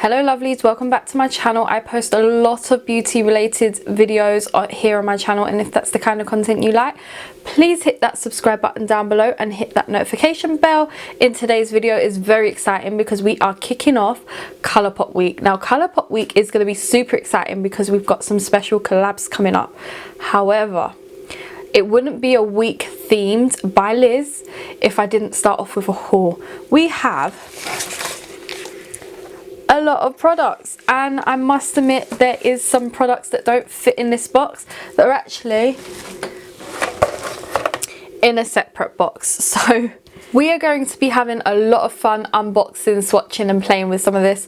Hello lovelies, welcome back to my channel. I post a lot of beauty related videos here on my channel, and if that's the kind of content you like, please hit that subscribe button down below and hit that notification bell. In today's video is very exciting because we are kicking off Colourpop week. Now Colourpop week is going to be super exciting because we've got some special collabs coming up. However, it wouldn't be a week themed by Liz if I didn't start off with a haul. We have a lot of products, and I must admit there is some products that don't fit in this box that are actually in a separate box. So we are going to be having a lot of fun unboxing, swatching and playing with some of this.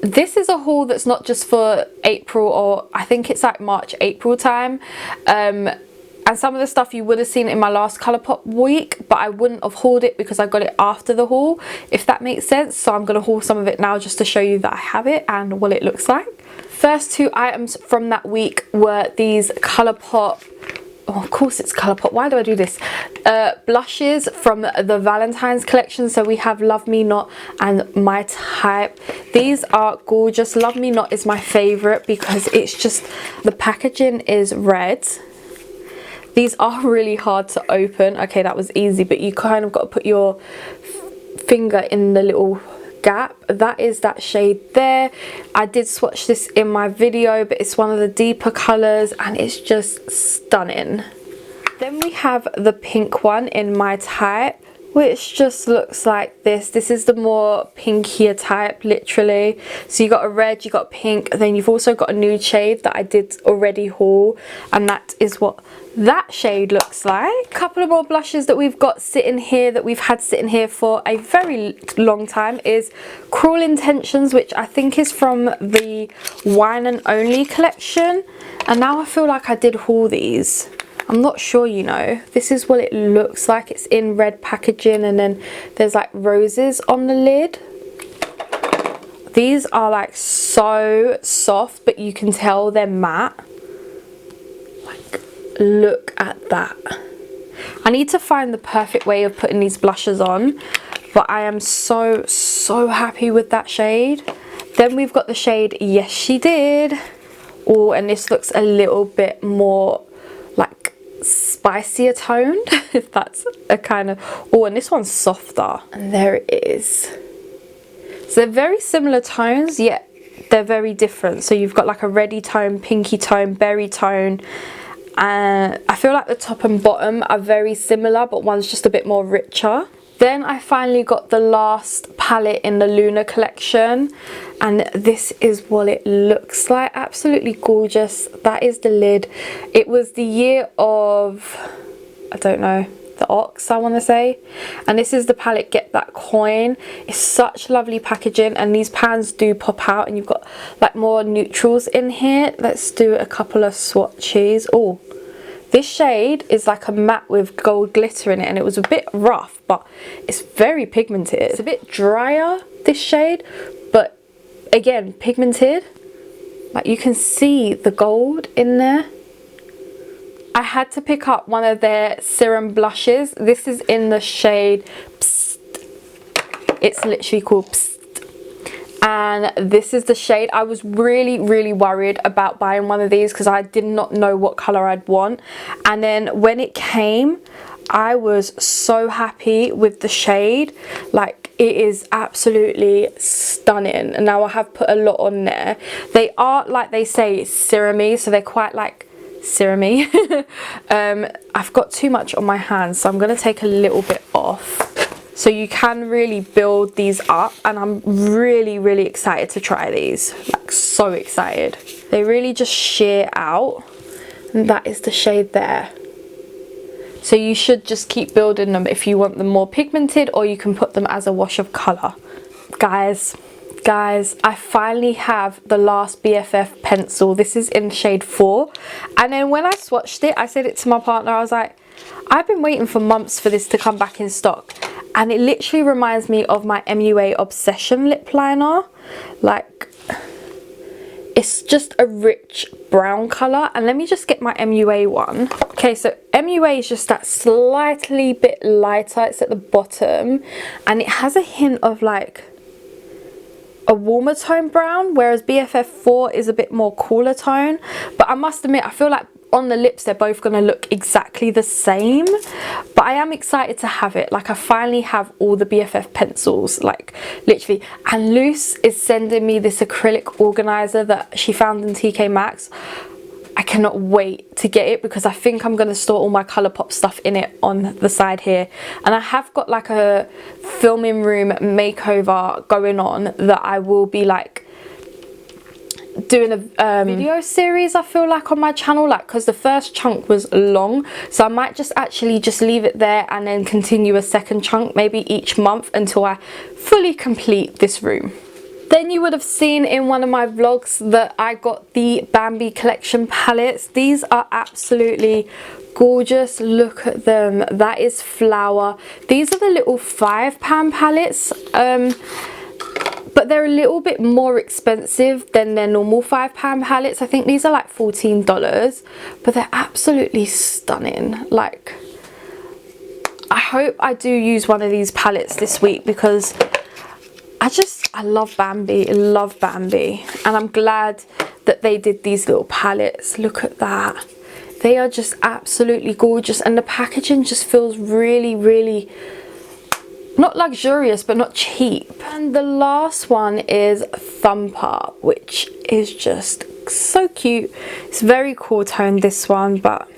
This is a haul that's not just for April, or I think it's like March, April time. And some of the stuff you would have seen in my last Colourpop week, but I wouldn't have hauled it because I got it after the haul, if that makes sense. So I'm going to haul some of it now just to show you that I have it and what it looks like. First two items from that week were these Colourpop, oh, of course it's Colourpop, why do I do this? Blushes from the Valentine's collection. So we have Love Me Not and My Type. These are gorgeous. Love Me Not is my favourite because it's just, the packaging is red. These are really hard to open. Okay, that was easy, but you kind of got to put your finger in the little gap. That is that shade there. I did swatch this in my video, but it's one of the deeper colours and it's just stunning. Then we have the pink one in My Type, which just looks like this. This is the more pinkier type, literally. So you got a red, you got pink, then you've also got a nude shade that I did already haul, and that is what that shade looks like. A couple of more blushes that we've got sitting here, that we've had sitting here for a very long time, is Cruel Intentions, which I think is from the Wine and Only collection, and now I feel like I did haul these. I'm not sure, you know. This is what it looks like. It's in red packaging, and then there's like roses on the lid. These are like so soft, but you can tell they're matte. Like, look at that. I need to find the perfect way of putting these blushes on, but I am so happy with that shade. Then we've got the shade Yes She Did. Oh, and this looks a little bit more like spicier toned, if that's a kind of, oh, and this one's softer, and there it is. So they're very similar tones, yet they're very different. So you've got like a reddy tone, pinky tone, berry tone, and I feel like the top and bottom are very similar, but one's just a bit more richer. Then I finally got the last palette in the Luna collection, and this is what it looks like. Absolutely gorgeous. That is the lid. It was the year of, I don't know, the ox, I want to say. And this is the palette Get That Coin. It's such lovely packaging, and these pans do pop out, and you've got like more neutrals in here. Let's do a couple of swatches. Oh, this shade is like a matte with gold glitter in it, and it was a bit rough, but it's very pigmented. It's a bit drier, this shade, but again, pigmented. Like, you can see the gold in there. I had to pick up one of their serum blushes. This is in the shade Psst. It's literally called Psst. And this is the shade. I was really worried about buying one of these because I did not know what colour I'd want, and then when it came, I was so happy with the shade. Like, it is absolutely stunning, and now I have put a lot on there. They are, like they say, serumy, so they're quite like serumy. I've got too much on my hands, so I'm going to take a little bit off. So you can really build these up, and I'm really excited to try these. Like, so excited. They really just sheer out, and that is the shade there. So you should just keep building them if you want them more pigmented, or you can put them as a wash of colour. Guys, I finally have the last BFF pencil. This is in shade 4, and then when I swatched it, I said it to my partner, I was like, I've been waiting for months for this to come back in stock. And it literally reminds me of my MUA Obsession lip liner. Like, it's just a rich brown colour. And let me just get my MUA one. Okay, so MUA is just that slightly bit lighter. It's at the bottom, and it has a hint of like a warmer tone brown, whereas BFF4 is a bit more cooler tone. But I must admit, I feel like on the lips they're both going to look exactly the same, but I am excited to have it. Like, I finally have all the BFF pencils, like literally. And Luce is sending me this acrylic organizer that she found in TK Maxx. I cannot wait to get it because I think I'm going to store all my Colourpop stuff in it on the side here. And I have got like a filming room makeover going on that I will be like doing a video series, I feel like, on my channel, like, because the first chunk was long, so I might just actually just leave it there and then continue a second chunk maybe each month until I fully complete this room. Then you would have seen in one of my vlogs that I got the Bambi collection palettes. These are absolutely gorgeous. Look at them. That is flower. These are the little £5 palettes. But they're a little bit more expensive than their normal £5 palettes. I think these are like $14, but they're absolutely stunning. Like, I hope I do use one of these palettes this week because I love Bambi. I love Bambi. And I'm glad that they did these little palettes. Look at that. They are just absolutely gorgeous. And the packaging just feels really, really, not luxurious, but not cheap. And the last one is Thumper, which is just so cute. It's very cool tone, this one, but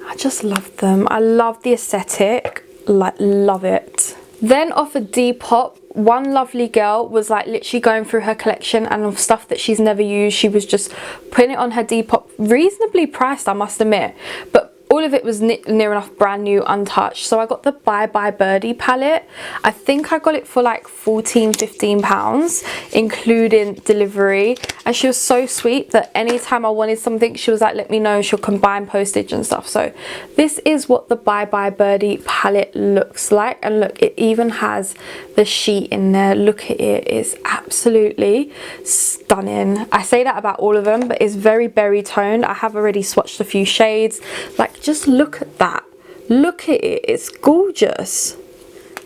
I just love them. I love the aesthetic, like, love it. Then off of Depop, one lovely girl was like literally going through her collection and of stuff that she's never used. She was just putting it on her Depop, reasonably priced, I must admit, but all of it was near enough brand new, untouched. So I got the Bye Bye Birdie palette. I think I got it for like £14–15, including delivery. And she was so sweet that anytime I wanted something, she was like, let me know, she'll combine postage and stuff. So this is what the Bye Bye Birdie palette looks like. And look, it even has the sheet in there. Look at it. It's absolutely stunning. I say that about all of them, but it's very berry toned. I have already swatched a few shades. Like, just look at that. Look at it. It's gorgeous.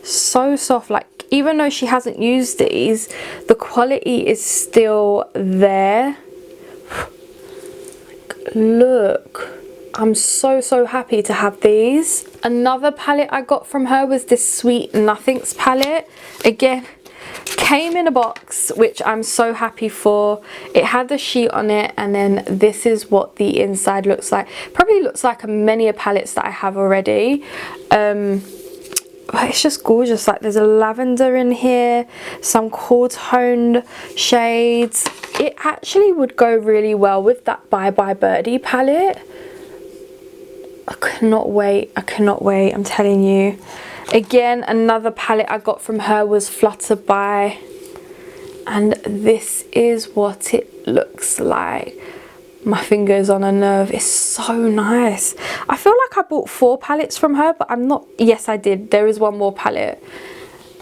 So soft. Like, even though she hasn't used these, the quality is still there. Like, look. I'm so happy to have these. Another palette I got from her was this Sweet Nothings palette. Again, came in a box, which I'm so happy for. It had the sheet on it, and then this is what the inside looks like. Probably looks like many palettes that I have already. But it's just gorgeous. Like, there's a lavender in here, some cool toned shades. It actually would go really well with that Bye Bye Birdie palette. I cannot wait. I cannot wait, I'm telling you. Again, another palette I got from her was Flutterby, and this is what it looks like. My finger's on a nerve. It's so nice. I feel like I bought 4 palettes from her, but I'm not. Yes, I did. There is one more palette.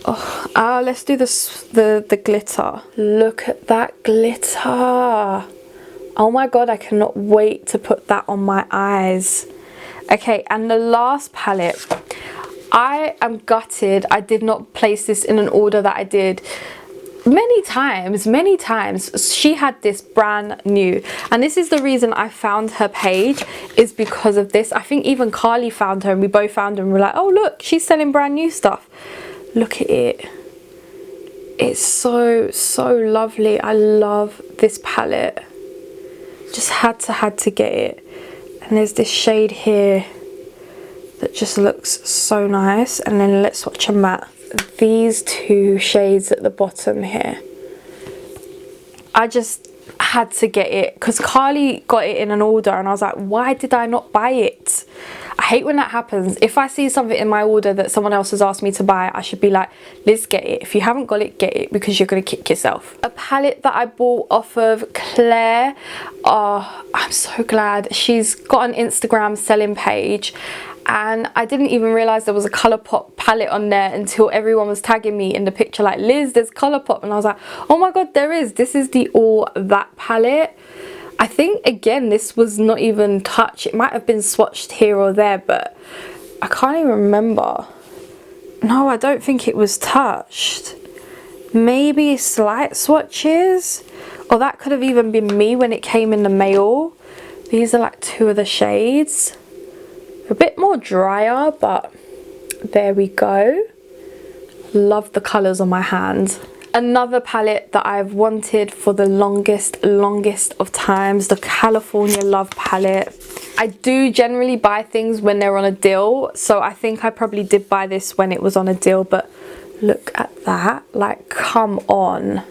Oh, let's do the glitter. Look at that glitter. Oh my god, I cannot wait to put that on my eyes. Okay, and the last palette. I am gutted I did not place this in an order that I did many times. She had this brand new, and this is the reason I found her page, is because of this. I think even Carly found her, and we both found her and we're like, oh look, she's selling brand new stuff. Look at it. It's so lovely. I love this palette. Just had to get it. And there's this shade here that just looks so nice. And then let's swatch a matte. These 2 shades at the bottom here. I just had to get it because Carly got it in an order, and I was like, why did I not buy it? I hate when that happens. If I see something in my order that someone else has asked me to buy, I should be like, Liz, get it. If you haven't got it, get it, because you're going to kick yourself. A palette that I bought off of Claire. Oh, I'm so glad. She's got an Instagram selling page, and I didn't even realise there was a Colourpop palette on there until everyone was tagging me in the picture like, Liz, there's Colourpop. And I was like, oh my god, there is. This is the All That palette. I think, again, this was not even touched. It might have been swatched here or there, but I can't even remember. No, I don't think it was touched. maybe slight swatches, or that could have even been me when it came in the mail. These are like 2 of the shades, a bit more drier, but there we go. Love the colours on my hand. Another palette that I've wanted for the longest of times, the California Love palette. I do generally buy things when they're on a deal, so I think I probably did buy this when it was on a deal, but look at that, like, come on.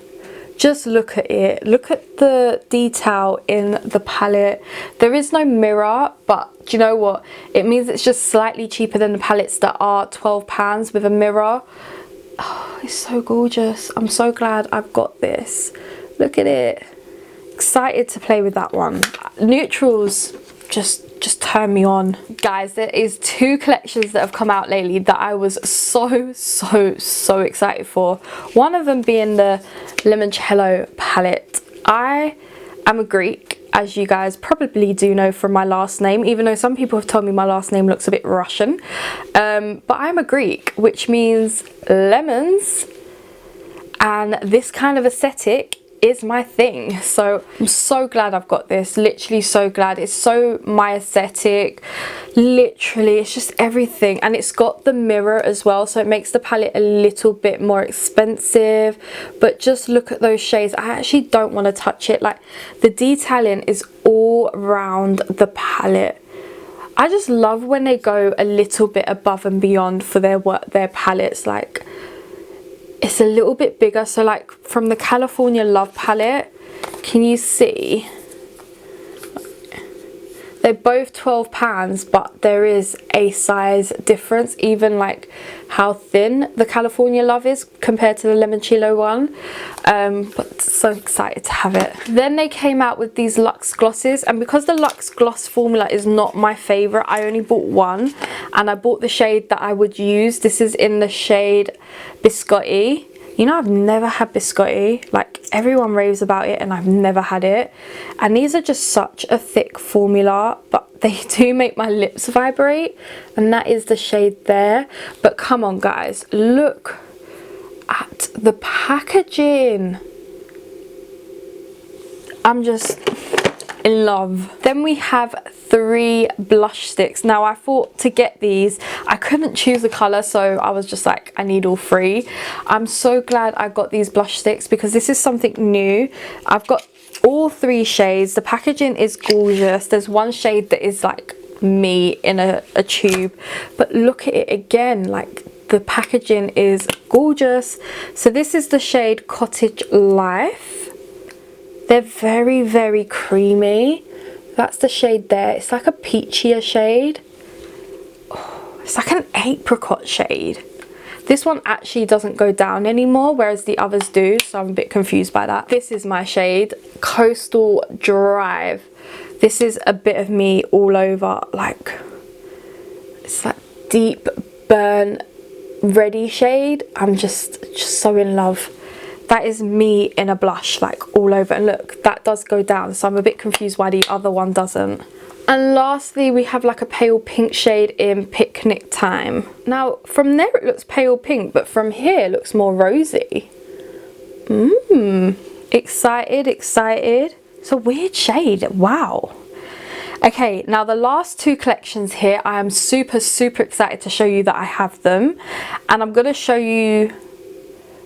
Just look at it. Look at the detail in the palette. There is no mirror, but do you know what? It means it's just slightly cheaper than the palettes that are £12 with a mirror. Oh, it's so gorgeous. I'm so glad I've got this. Look at it. Excited to play with that one. Neutrals just turn me on. Guys, there is 2 collections that have come out lately that I was so excited for. One of them being the Limoncello palette. I am a Greek, as you guys probably do know from my last name, even though some people have told me my last name looks a bit Russian. But I'm a Greek, which means lemons, and this kind of aesthetic is my thing. So I'm so glad I've got this, literally so glad. It's so my aesthetic, literally, it's just everything. And it's got the mirror as well, so it makes the palette a little bit more expensive. But just look at those shades. I actually don't want to touch it. Like, the detailing is all around the palette. I just love when they go a little bit above and beyond for their palettes. Like, it's a little bit bigger, so like from the California Love palette, can you see? They're both £12, but there is a size difference, even like how thin the California Love is compared to the Limoncello one. But so excited to have it. Then they came out with these Luxe glosses, and because the Luxe gloss formula is not my favourite, I only bought one, and I bought the shade that I would use. This is in the shade Biscotti. You know, I've never had Biscotti. Like, everyone raves about it and I've never had it. And these are just such a thick formula, but they do make my lips vibrate. And that is the shade there. But come on, guys, look at the packaging. I'm just in love. Then we have 3 blush sticks. Now, I thought to get these, I couldn't choose a colour, so I was just like, I need all 3. I'm so glad I got these blush sticks because this is something new. I've got all 3 shades. The packaging is gorgeous. There's one shade that is like me in a tube, but look at it again, like the packaging is gorgeous. So this is the shade Cottage Life. They're very creamy. That's the shade there. It's like a peachier shade. Oh, it's like an apricot shade. This one actually doesn't go down anymore, whereas the others do, so I'm a bit confused by that. This is my shade, Coastal Drive. This is a bit of me all over. Like, it's like deep burn ready shade. I'm just so in love. That is me in a blush, like all over. And look, that does go down, so I'm a bit confused why the other one doesn't. And lastly, we have like a pale pink shade in Picnic Time. Now, from there it looks pale pink, but from here it looks more rosy. Excited. It's a weird shade, wow. Okay, now the last 2 collections here, I am super excited to show you that I have them. And I'm gonna show you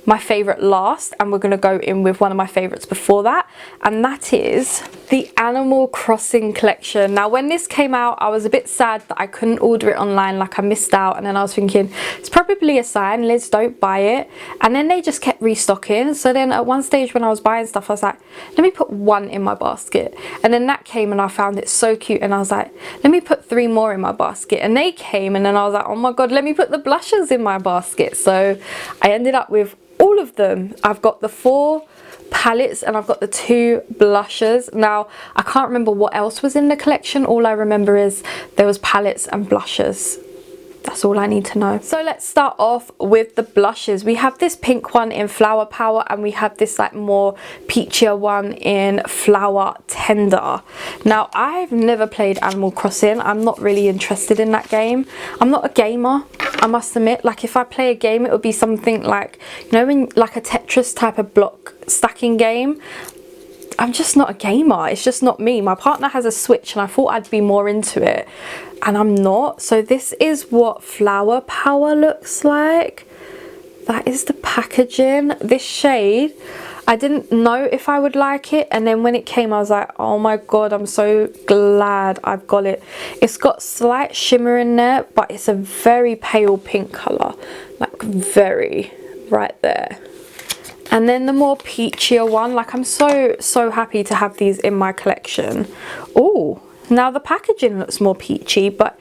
my favourite last, and we're going to go in with one of my favourites before that, and that is the Animal Crossing collection. Now, when this came out, I was a bit sad that I couldn't order it online, like I missed out, and then I was thinking it's probably a sign, Liz, don't buy it. And then they just kept restocking, so then at one stage when I was buying stuff, I was like, let me put 1 in my basket. And then that came and I found it so cute, and I was like, let me put 3 more in my basket. And they came, and then I was like, oh my god, let me put the blushes in my basket. So I ended up with all of them. I've got the 4 palettes and I've got the 2 blushes. Now, I can't remember what else was in the collection. All I remember is there was palettes and blushes. That's all I need to know. So let's start off with the blushes. We have this pink one in Flower Power, and we have this like more peachier one in Flower Tender. Now, I've never played Animal Crossing. I'm not really interested in that game. I'm not a gamer, I must admit. Like, if I play a game, it would be something like, you know, in like a Tetris type of block stacking game. I'm just not a gamer. It's just not me. My partner has a Switch and I thought I'd be more into it, and I'm not. So this is what Flower Power looks like. That is the packaging. This shade, I didn't know if I would like it, and then when it came I was like, oh my god, I'm so glad I've got it. It's got slight shimmer in there, but it's a very pale pink colour, like very right there. And then the more peachier one, like I'm so happy to have these in my collection. Oh, now the packaging looks more peachy, but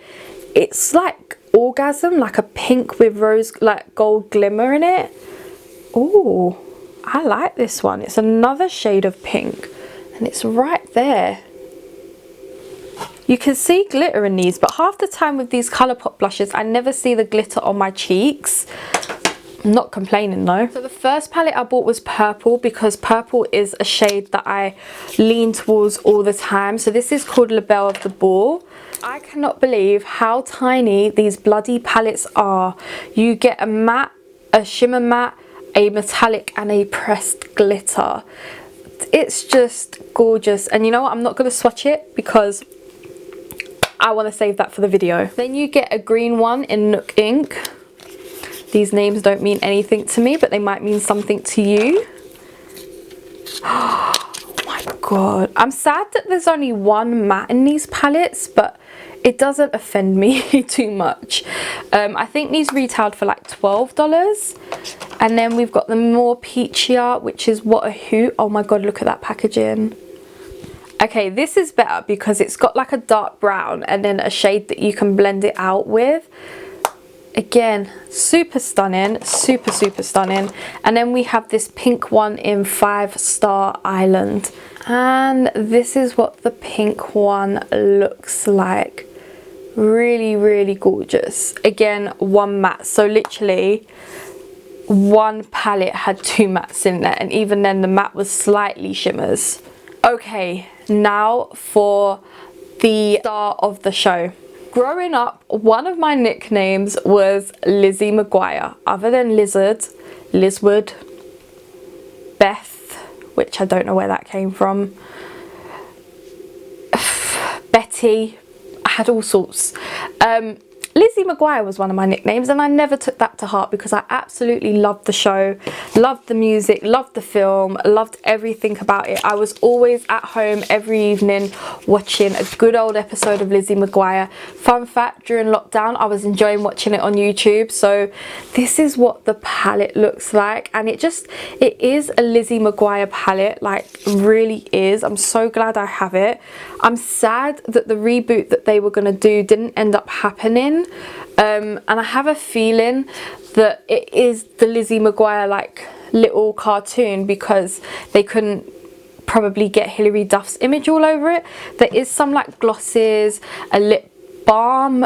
it's like Orgasm, like a pink with rose, like gold glimmer in it. Oh, I like this one. It's another shade of pink, and it's right there. You can see glitter in these, but half the time with these Colourpop blushes, I never see the glitter on my cheeks. I'm not complaining though. So the first palette I bought was purple, because purple is a shade that I lean towards all the time. So this is called La Belle of the Ball. I cannot believe how tiny these bloody palettes are. You get a matte, a shimmer matte, a metallic, and a pressed glitter. It's just gorgeous. And you know what, I'm not going to swatch it because I want to save that for the video. Then you get a green one in Nook Ink. These names don't mean anything to me, but they might mean something to you. Oh my god. I'm sad that there's only one matte in these palettes, but it doesn't offend me too much. I think these retailed for like $12. And then we've got the more peachier, which is What a Hoot. Oh my god, look at that packaging. Okay, this is better because it's got like a dark brown and then a shade that you can blend it out with. Again, super stunning, super stunning. And then we have this pink one in 5 Star Island, and this is what the pink one looks like. Really gorgeous. Again, one matte, so literally one palette had 2 mattes in there, and even then the matte was slightly shimmers. Okay, now for the star of the show. Growing up, one of my nicknames was Lizzie McGuire. Other than Lizard, Lizwood, Beth, which I don't know where that came from, Betty, I had all sorts. Lizzie McGuire was one of my nicknames, and I never took that to heart because I absolutely loved the show, loved the music, loved the film, loved everything about it. I was always at home every evening watching a good old episode of Lizzie McGuire. Fun fact, during lockdown I was enjoying watching it on YouTube. So this is what the palette looks like, and it is a Lizzie McGuire palette, like really is. I'm so glad I have it. I'm sad that the reboot that they were going to do didn't end up happening. And I have a feeling that it is the Lizzie McGuire like little cartoon because they couldn't probably get Hilary Duff's image all over it. There is some like glosses, a lip balm,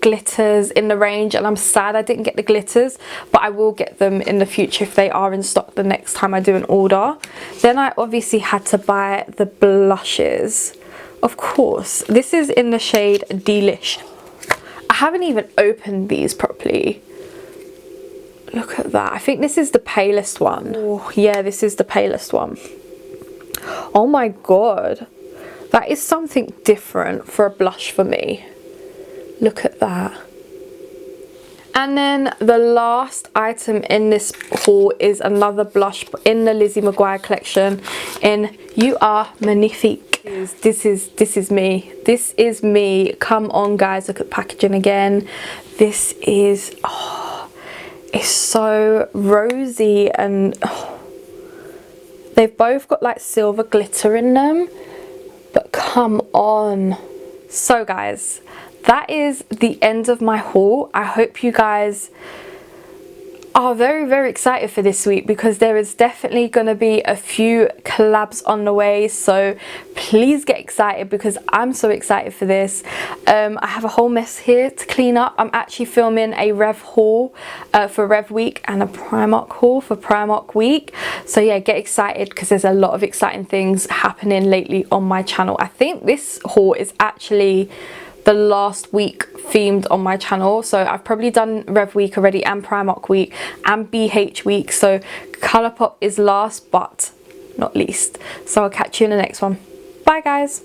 glitters in the range, and I'm sad I didn't get the glitters, but I will get them in the future if they are in stock the next time I do an order. Then I obviously had to buy the blushes. Of course, this is in the shade Delish. I haven't even opened these properly. Look at that. I think this is the palest one. Oh, yeah, this is the palest one. Oh my god. That is something different for a blush for me. Look at that. And then the last item in this haul is another blush in the Lizzie McGuire collection in You Are Magnifique. This is me. This is me. Come on guys, look at the packaging again. This is, oh, it's so rosy, and oh, they've both got like silver glitter in them, but come on. So guys, that is the end of my haul. I hope you guys are very, very excited for this week because there is definitely going to be a few collabs on the way, so please get excited because I'm so excited for this. I have a whole mess here to clean up. I'm actually filming a Rev haul for Rev week and a Primark haul for Primark week, so yeah, get excited because there's a lot of exciting things happening lately on my channel. I think this haul is actually the last week themed on my channel, so I've probably done Rev week already and Primark week and BH week, so Colourpop is last but not least. So I'll catch you in the next one. Bye guys.